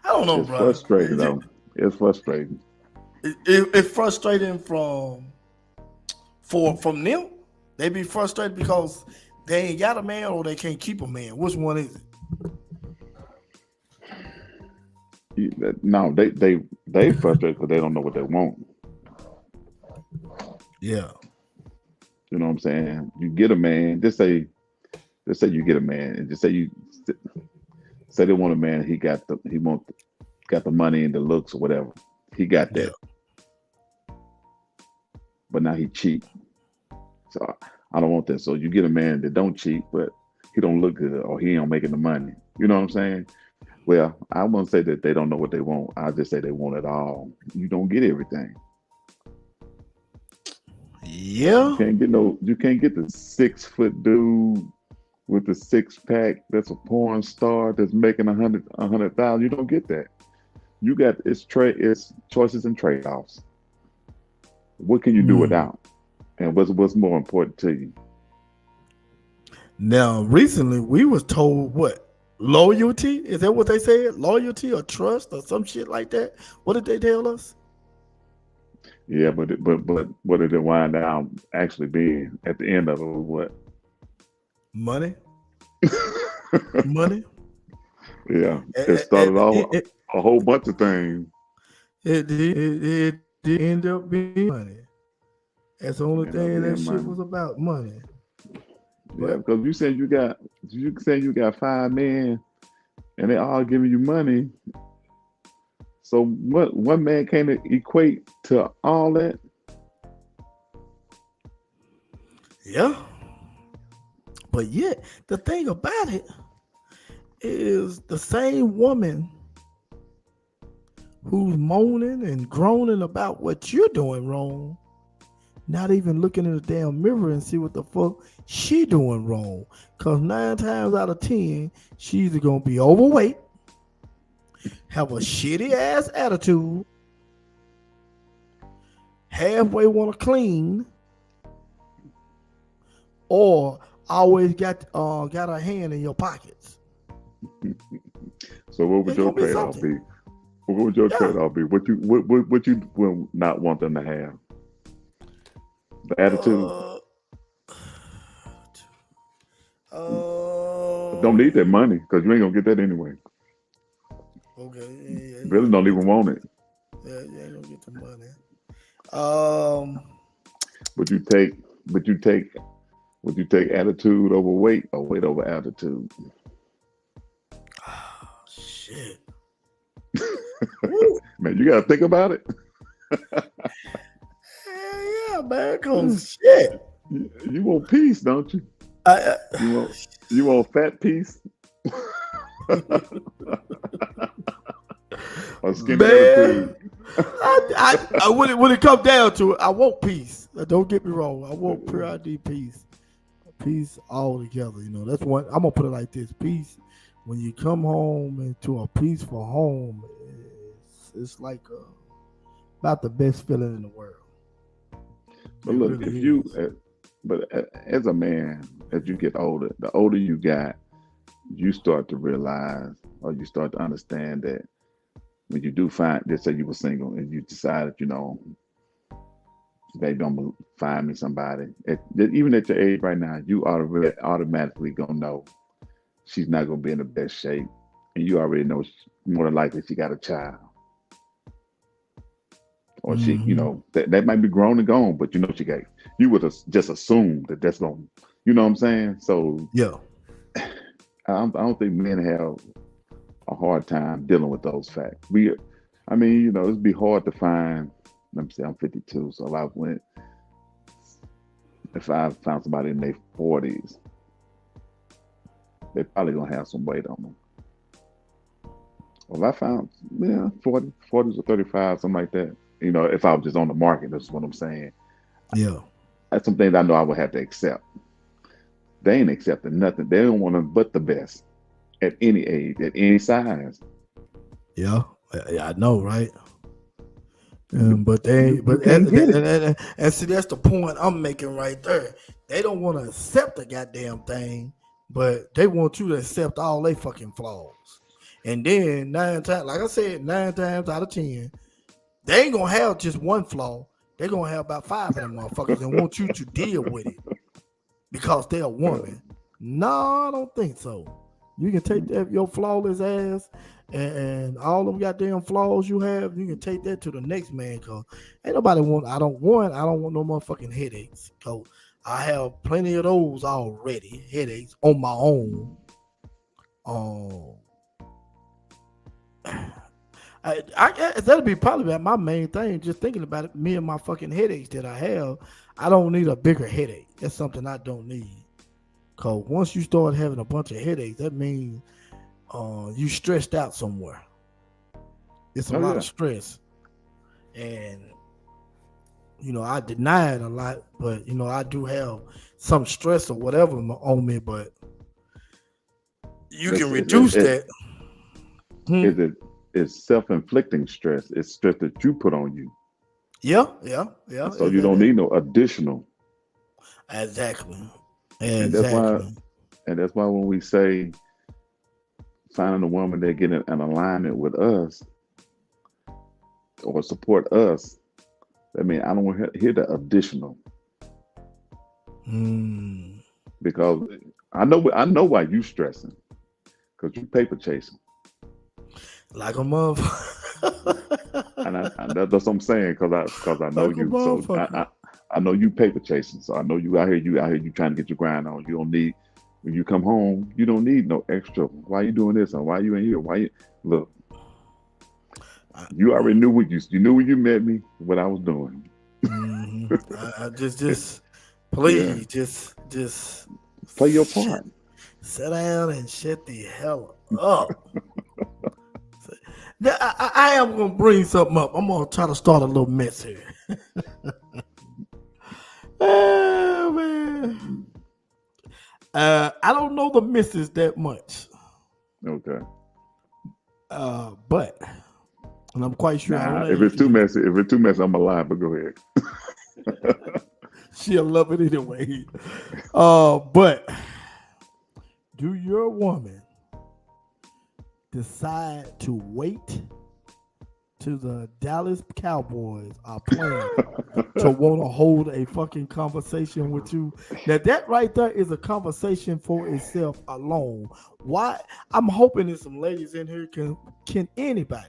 I don't know, It's bro. frustrating though. It's frustrating. It's frustrating from them. They be frustrated because they ain't got a man or they can't keep a man. Which one is it? No, they frustrated because they don't know what they want. Yeah. You know what I'm saying? You get a man. Just say you get a man, and just say they want a man. Got the money and the looks or whatever. He got Yeah. that, but now he cheat. So I don't want that. So you get a man that don't cheat, but he don't look good or he ain't making the money. You know what I'm saying? Well, I won't say that they don't know what they want. I'll just say they want it all. You don't get everything. You Yeah. can't get no. You can't get the 6 foot dude with the six pack. That's a porn star that's making a hundred thousand. You don't get that. You got it's choices and trade offs. What can you do Mm. without? And what's more important to you? Now, recently we was told what loyalty is that what they said? Loyalty or trust or some shit like that. What did they tell us? Yeah, but what did it wind down actually being at the end of it was what? Money, money. Yeah, it It, started it, off it, a whole bunch of things. it did end up being money. That's the only End up thing that being shit money. was about, money. Yeah, But because you got 5 men and they all giving you money. So what one man can't equate to all that? yeah, but yet the thing about it is the same woman who's moaning and groaning about what you're doing wrong, not even looking in the damn mirror and see what the fuck she doing wrong. Cause 9 times out of 10, she's either gonna be overweight, have a shitty ass attitude, halfway want to clean, or always got a hand in your pockets. So what would It's your gonna be trade off something. be? What would your Yeah. trade off be? What you will not want them to have? The attitude. Uh. Don't need that Um. money because you ain't gonna get that anyway. Okay. Yeah, you Really ain't don't gonna get even the want money. it. Yeah, you ain't gonna get the money. Um. But you take but you take would you take attitude over weight or weight over attitude? Shit. Woo. Man, you gotta think about it. Hell yeah, man. Cause shit. You want peace, don't you? I, You want fat peace or skinny man. attitude? When it come down to it, I want peace. Don't get me wrong. I want pure ID peace. Peace all together. That's one. I'm gonna put it like this: peace. When you come home into a peaceful home, it's like about the best feeling in the world. But It look, really if you, is. but as a man, as you get older, the older you got, you start to realize, or you start to understand that when you do find, let's say you were single and you decided, Baby, I'm gonna find me somebody. Even at your age right now, you automatically gonna know she's not gonna be in the best shape, and you already know more than likely she got a child, or she, Mm-hmm. that might be grown and gone, but she got. You would just assume that that's gonna, you know what I'm saying? So Yeah. I don't think men have a hard time dealing with those facts. I mean, it'd be hard to find. Let me see, I'm 52, so if I found somebody in their 40s, they probably gonna have some weight on them. Well, if I found 40s or 35, something like that. If I was just on the market, that's what I'm saying. Yeah. That's some things I know I would have to accept. They ain't accepting nothing. They don't want to but the best at any age, at any size. Yeah. Yeah, I know, right? You But they, you but can't get it. and see, that's the point I'm making right there. They don't want to accept the goddamn thing, but they want you to accept all they fucking flaws. And then nine times, like I said, 9 times out of 10, they ain't gonna have just one flaw. They're gonna have about 5 of them motherfuckers and want you to deal with it because they're a woman. No, I don't think so. You can take that your flawless ass and all them goddamn flaws you have. You can take that to the next man. Cause ain't nobody want. I don't want no motherfucking headaches. Cause I have plenty of those already. Headaches on my own. Um, that'll be probably my main thing. Just thinking about it, me and my fucking headaches that I have. I don't need a bigger headache. That's something I don't need. Cause once you start having a bunch of headaches, that means you stressed out somewhere. It's a Oh lot of yeah. stress, and I deny it a lot, but I do have some stress or whatever on me, but you It's can it's it, reduce it, that. Hmm. it, it's self-inflicting stress. It's stress that you put on you. Yeah, yeah, yeah. So you don't need no additional. Exactly, And that's why exactly. and that's why when we say finding a woman that get in an alignment with us or support us, I mean I don't want to hear the additional Hmm. because I know why you stressing because you paper chasing. Like a motherfucker. And that's what I'm saying because I know Like a you. So motherfucker. I know you paper chasing. So I know you out here trying to get your grind on. You don't need when you come home. You don't need no extra. Why you doing this? Or why you in here? Why you look? I, You already knew you knew when you met me what I was doing. I just Yeah, please, just play your shit, part. sit down and shut the hell up. Now, I am gonna bring something up. I'm gonna try to start a little mess here. Oh man, I don't know the missus that much, Okay. but and I'm quite sure I don't Nah, know if it's too anything. messy, I'm alive. But go ahead. She'll love it anyway. But do your woman decide to wait till the Dallas Cowboys are playing to want to hold a fucking conversation with you? Now that right there is a conversation for itself alone. Why? I'm hoping there's some ladies in here can anybody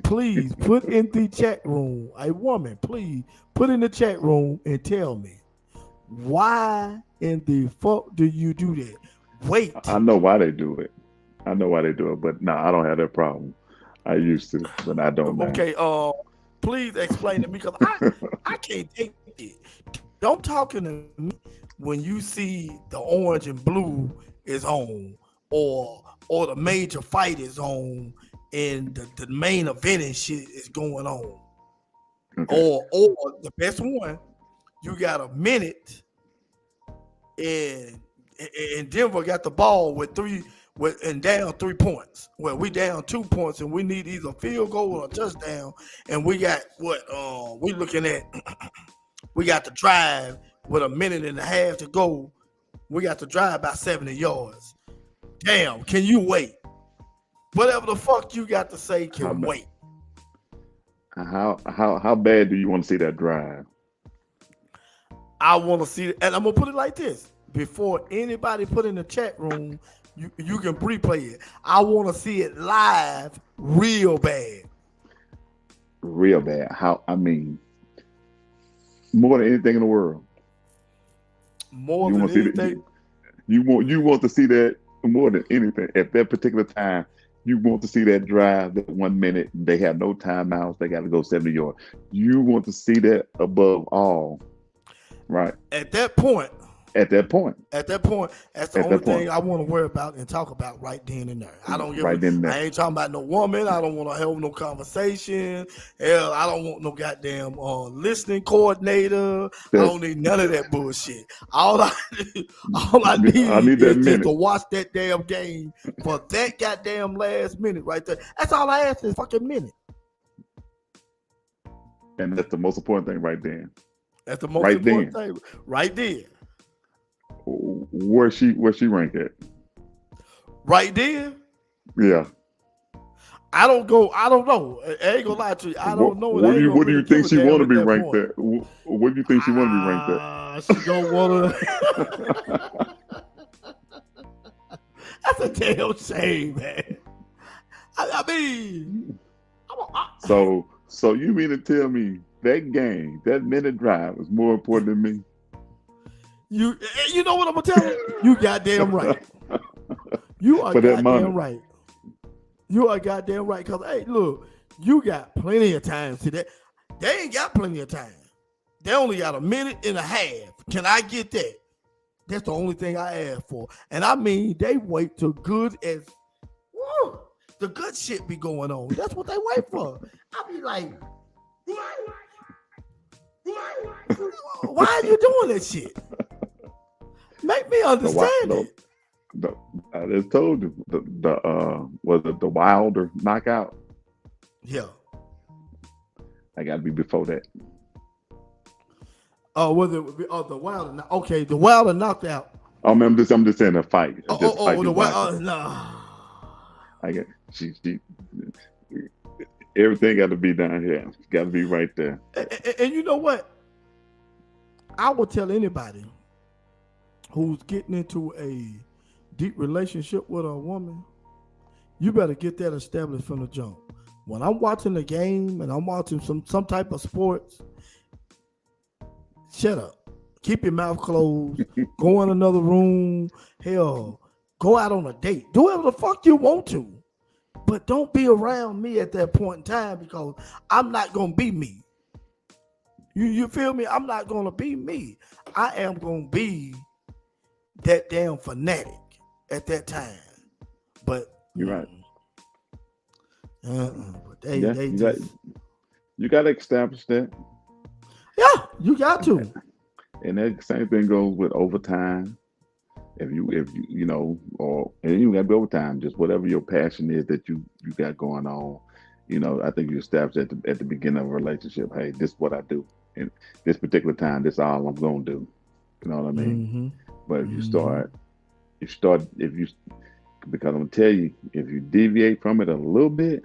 please put in the chat room, a woman, please put in the chat room and tell me why in the fuck do you do that? Wait. I know why they do it. I know why they do it, but no, I don't have that problem. I used to, but I don't now. Okay, please explain to me because I can't take it. Don't talking to me when you see the orange and blue is on, or the major fight is on, and the main event and shit is going on, Okay. or the best one, you got a minute and and Denver got the ball and down 3 points. Well, we down 2 points and we need either a field goal or a touchdown. And we got what we looking at we got the drive with a minute and a half to go. We got to drive by 70 yards. Damn, can you wait? Whatever the fuck you got to say How can about wait. How bad do you want to see that drive? I want to see it, and I'm gonna put it like this: before anybody put in the chat room, you can replay it. I want to see it live, real bad, Real bad. How? I mean, more than anything in the world. more You than want to see anything. that? You want to see that more than anything at that particular time. You want to see that drive that 1 minute. They have no timeouts. They got to go 70 yards. You want to see that above all, right? At that point, At that point. At that point, that's the At only that point. thing I want to worry about and talk about right then and there. I don't give a. Right then and I there. ain't talking about no woman. I don't want to have no conversation. Hell, I don't want no goddamn listening coordinator. I That's don't need none of that bullshit. All I I need need that is just to minute. watch that damn game for that goddamn last minute right there. That's all I ask is fucking minute. And that's the most important thing right then. That's the most Right important then. thing right there. Where she rank at? Right there. Yeah. I don't go. I don't know. I ain't gonna lie to you. I don't know. And I ain't gonna What do really you give think a she damn want to at be that ranked point. at? What do you think she want to be ranked at? She gonna wanna. That's a damn shame, man. I mean, So you mean to tell me that game, that minute drive is more important than me? you know what I'm gonna tell you? You goddamn right. You are For that money. goddamn right. You are goddamn right. Cause hey, look, you got plenty of time. See that? They ain't got plenty of time. They only got a minute and a half. Can I get that? That's the only thing I ask for. And I mean, they wait till good as woo, the good shit be going on. That's what they wait for. I be like, why are you doing that shit? Make me The wi- understand the, it. the I just told you the was it the Wilder knockout? Yeah. I got to be before that. Oh, whether it would be the Wilder. Okay, the Wilder knocked out. Oh man, I'm just saying a fight, just a fight The you watching. Wilder. Nah. I get she everything got to be down here. Got to be right there. And you know what? I would tell anybody who's getting into a deep relationship with a woman, you better get that established from the jump. When I'm watching the game and I'm watching some type of sports, shut up. Keep your mouth closed. Go in another room. Hell, go out on a date. Do whatever the fuck you want to. But don't be around me at that point in time because I'm not going to be me. You feel me? I'm not going to be me. I am going to be that damn fanatic at that time. But You're right. but they Yeah, you got to establish that. Yeah, you got to. And that same thing goes with overtime. If you know, or and you got to be overtime, just whatever your passion is that you got going on. You know, I think you establish at the beginning of a relationship. Hey, this is what I do, and this particular time, this is all I'm gonna do. You know what I mean? Mm-hmm. But if you because I'm gonna tell you, if you deviate from it a little bit,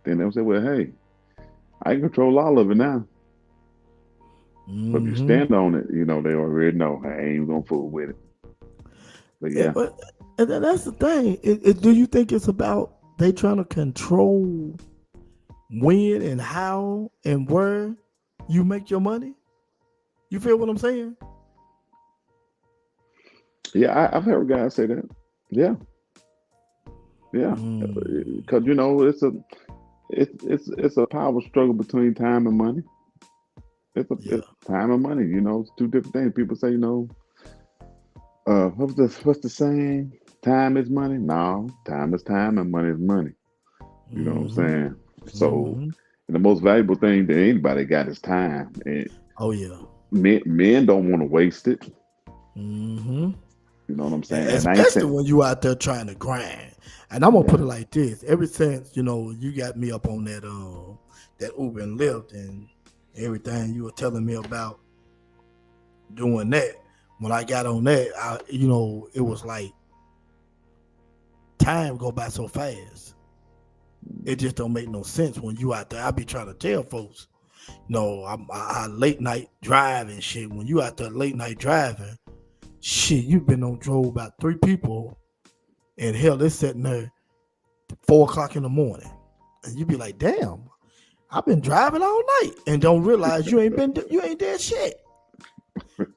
then they'll say, well, hey, I can control all of it now. But if you Mm-hmm. stand on it, you know, they already know I ain't gonna fool with it. But yeah, And that's the thing. Do you think it's about they trying to control when and how and where you make your money? You feel what I'm saying? yeah, I've heard guys say that. Yeah, yeah, Mm. because you know it's a power struggle between time and money. Yeah. It's time and money. You know, it's two different things. People say, you know, what's the saying? Time is money. No, time is time and money is money. You know what I'm Mm-hmm. saying? So, Mm-hmm. and the most valuable thing that anybody got is time, and Oh yeah. men don't want to waste it. Mm-hmm. You know what I'm saying? And I ain't Especially saying, when you out there trying to grind. And I'm gonna put yeah, it like this: ever since you got me up on that Uber and Lyft and everything you were telling me about doing that. When I got on that, it was like time go by so fast. It just don't make no sense when you out there. I be trying to tell folks, no, I late night driving shit. When you out there late night driving, shit, you been on drove about 3 people, and hell, they're sitting there 4 o'clock in the morning, and you be like, damn, I've been driving all night, and don't realize you ain't did shit.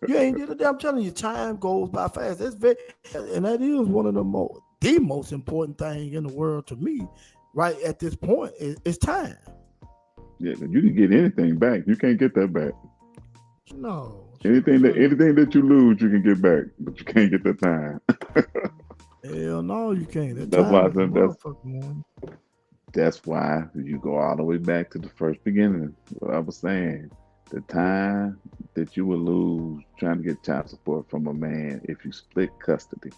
You ain't did a damn. I'm telling you, time goes by fast. That's very, and that is one of the most important thing in the world to me, right at this point, is time. Yeah, you can get anything back. You can't get that back. No, Anything that you lose, you can get back, but you can't get the time. hell no, you can't. That That's why time I is a said motherfucker, man. that's why you go all the way back to the first beginning. What I was saying, the time that you will lose trying to get child support from a man if you split custody,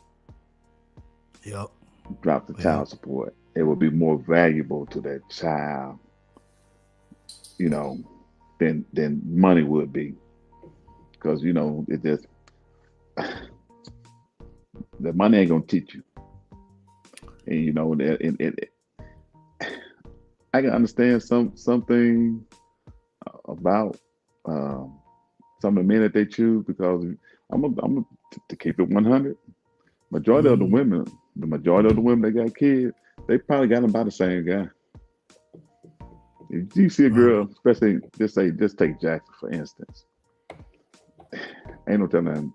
Yep, drop the yep. child support, it will be more valuable to that child, you know, than money would be. Because it just the money ain't gonna teach you, and I can understand something about um, some of the men that they choose because to keep it 100. Majority of the Mm-hmm. women, the majority of the women that got kids, they probably got them by the same guy. If you see a Right. girl, especially just take Jackson for instance, ain't no telling.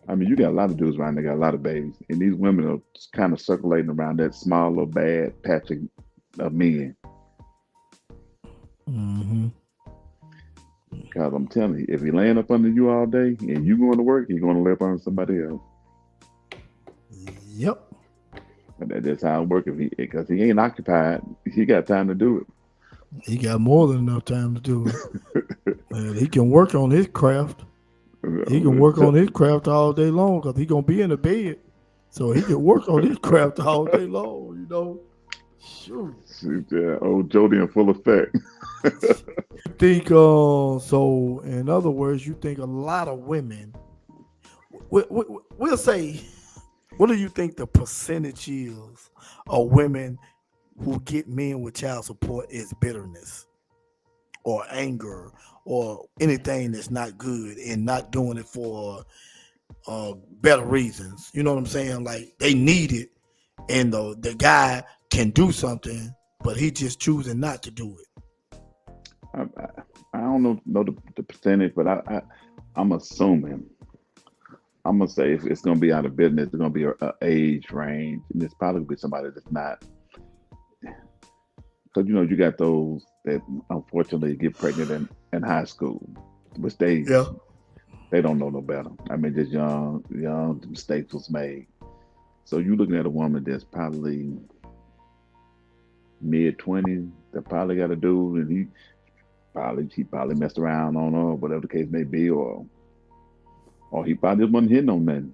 I mean, you got a lot of dudes around. They got a lot of babies, and these women are kind of circulating around that small little bad patch of men. Mm-hmm. Because I'm telling you, if he laying up under you all day and you going to work, he's going to lay up under somebody else. Yep. And that's how it works. Because he ain't occupied, he got time to do He got more than enough time to do it. And he can work on his craft. He can work it. on his craft all day long because he gonna be in the bed, so he can work on his craft all day long. Shoot. Yeah, old Jody in full effect. Think so. In other words, you think a lot of women. We'll say, what do you think the percentage is of women who get men with child support is bitterness or anger or anything that's not good and not doing it for better reasons. You know what I'm saying? Like they need it, and the guy can do something, but he just choosing not to do it. I don't know the percentage, but I'm assuming. I'm gonna say it's gonna be out of business. It's gonna be a age range, and it's probably gonna be somebody that's not. Because you got those that unfortunately get pregnant in high school, which Yeah. they don't know no better. I mean, just young mistakes was made. So you looking at a woman that's probably mid 20s that probably got a dude, and he probably messed around on her, whatever the case may be, or he probably just wasn't hitting on nothing.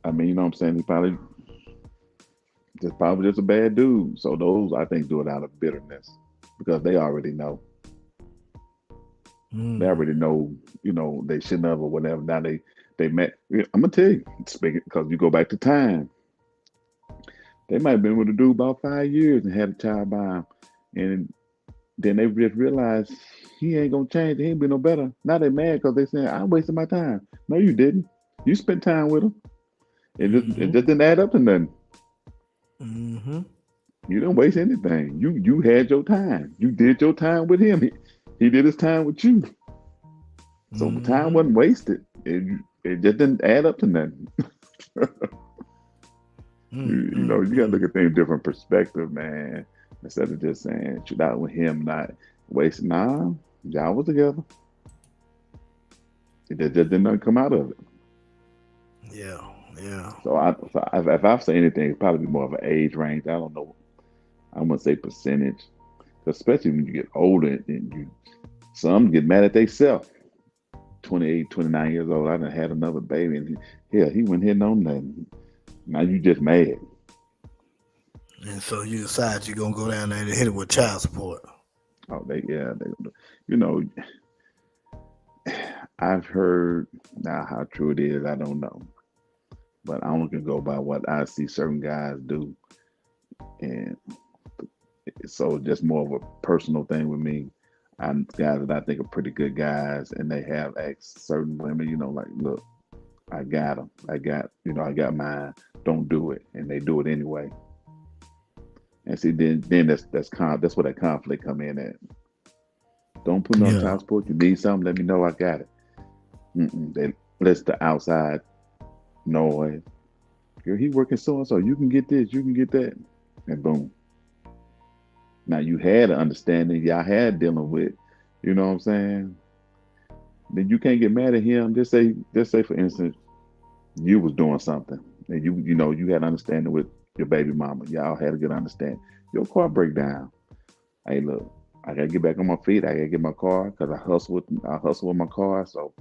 I mean, you know what I'm saying? He probably just a bad dude. So those I think do it out of bitterness because they already know. They Mm. already know, they shouldn't have or whatever. Now they met. I'm gonna tell you, speaking because you go back to time, they might have been with a dude about 5 years and had a child by him, and then they just realized he ain't gonna change. He ain't be no better. Now they mad because they saying I'm wasting my time. No, you didn't. You spent time with him. It just Mm-hmm. didn't add up to nothing. Mm-hmm. You didn't waste anything. You had your time. You did your time with him. He did his time with you. So the time Mm-hmm. wasn't wasted. It just didn't add up to nothing. You gotta Mm-hmm. look at things different perspective, man. Instead of just saying shoot out with him, not wasting. Nah, y'all was together. It just didn't come out of it. Yeah. Yeah. If I say anything, it'd probably be more of an age range. I don't know. I'm gonna say percentage, especially when you get older and some get mad at themselves. 28, 29 years old. I done had another baby, and he went hitting on nothing. Now you just mad. And so you decide you're gonna go down there and hit it with child support. Oh, you know, I've heard now how true it is. I don't know, but I only can go by what I see certain guys do, and So just more of a personal thing with me. I'm guys that I think are pretty good guys, and they have asked certain women, like, look, I got them. I got mine. Don't do it, and they do it anyway. And see, then that's where that conflict come in at. Don't put me on Yeah. child support. You need something, let me know. I got it. They lets the outside noise. Girl, he working so and so. You can get this. You can get that, and boom. Now you had an understanding. Y'all had dealing with. You know what I'm saying? Then you can't get mad at him. Just say for instance, you was doing something, and you had understanding with your baby mama. Y'all had a good understanding. Your car break down. Hey, look, I gotta get back on my feet. I gotta get my car because I hustle with my car. So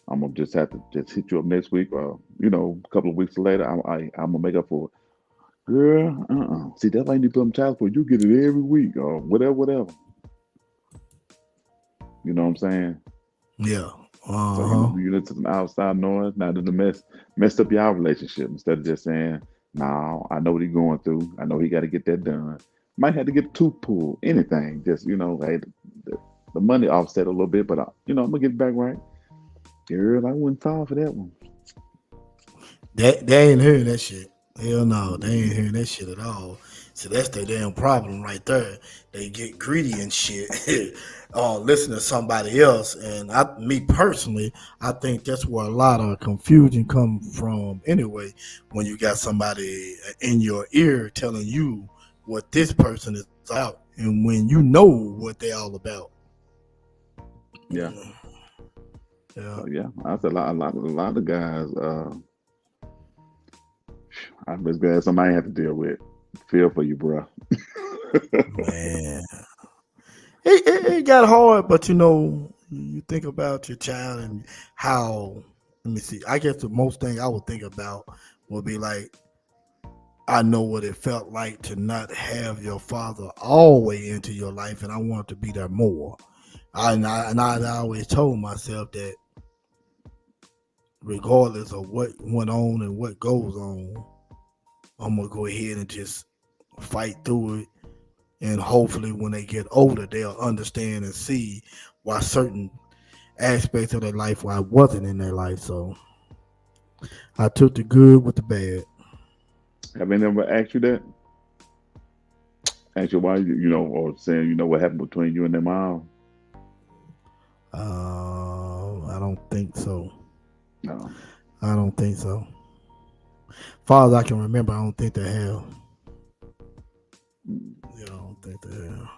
I'm gonna just have to just hit you up next week, or a couple of weeks later. I'm gonna make up for it. Girl, see, that's why you need to put them child support. You get it every week or whatever, whatever. You know what I'm saying? Yeah. So Uh-huh. you listen to some outside noise. Now to messed up your relationship instead of just saying, "No, I know what he's going through. I know he got to get that done. Might have to get a tooth pulled. Anything. Just hey, the money offset a little bit, but I'm gonna get it back right. Girl, I wouldn't fall for that one. They ain't hearing that shit. Hell no, they ain't Mm, hearing that shit at all. So that's their damn problem right there. They get greedy and shit. Listen to somebody else, and me personally, I think that's where a lot of confusion come from. Anyway, when you got somebody in your ear telling you what this person is about, and when you know what they all about. yeah. Yeah, So yeah, that's a lot of guys. I'm just glad somebody have to deal with. Feel for you, bro. man. It got hard, but you think about your child and how. Let me see. I guess the most thing I would think about would be like, I know what it felt like to not have your father all the way into your life, and I want to be there more. I always told myself that regardless of what went on and what goes on, I'm gonna go ahead and just fight through it, and hopefully when they get older, they'll understand and see why certain aspects of their life where I wasn't in their life. So I took the good with the bad. Have any ever asked you that? Ask you why or saying what happened between you and their mom? I don't think so. No. I don't think so. Far as I can remember, I don't think they have. Mm. Yeah, I don't think they have.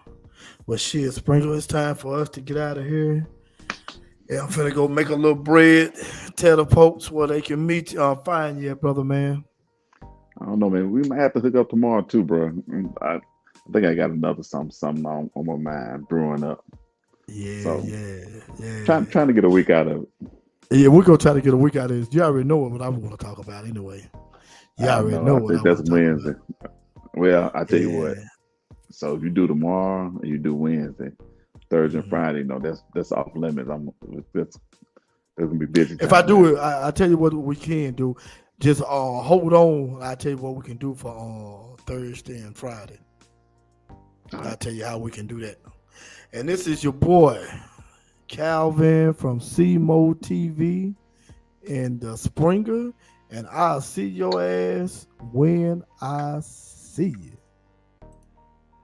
Well, shit, Sprinkle, it's time for us to get out of here. Yeah, I'm finna go make a little bread. Tell the folks where they can find you, brother man. I don't know, man. We might have to hook up tomorrow too, bro. I think I got another something on my mind brewing up. Yeah, So yeah, trying yeah. trying to get a week out of it. Yeah, we're gonna try to get a week out of this. You already know what I want to talk about anyway. You I already know. know I what think I that's want to talk about. Wednesday. Well, I tell you what. Yeah. So if you do tomorrow and you do Wednesday, Thursday and Mhm. Friday, that's off limits. That's gonna be busy If I time do now. it, I tell you what we can do. Just hold on. I tell you what we can do for Thursday and Friday. All I'll right. tell you how we can do that. And this is your boy Calvin from CMO TV and the Springer. And I'll see your ass when I see you.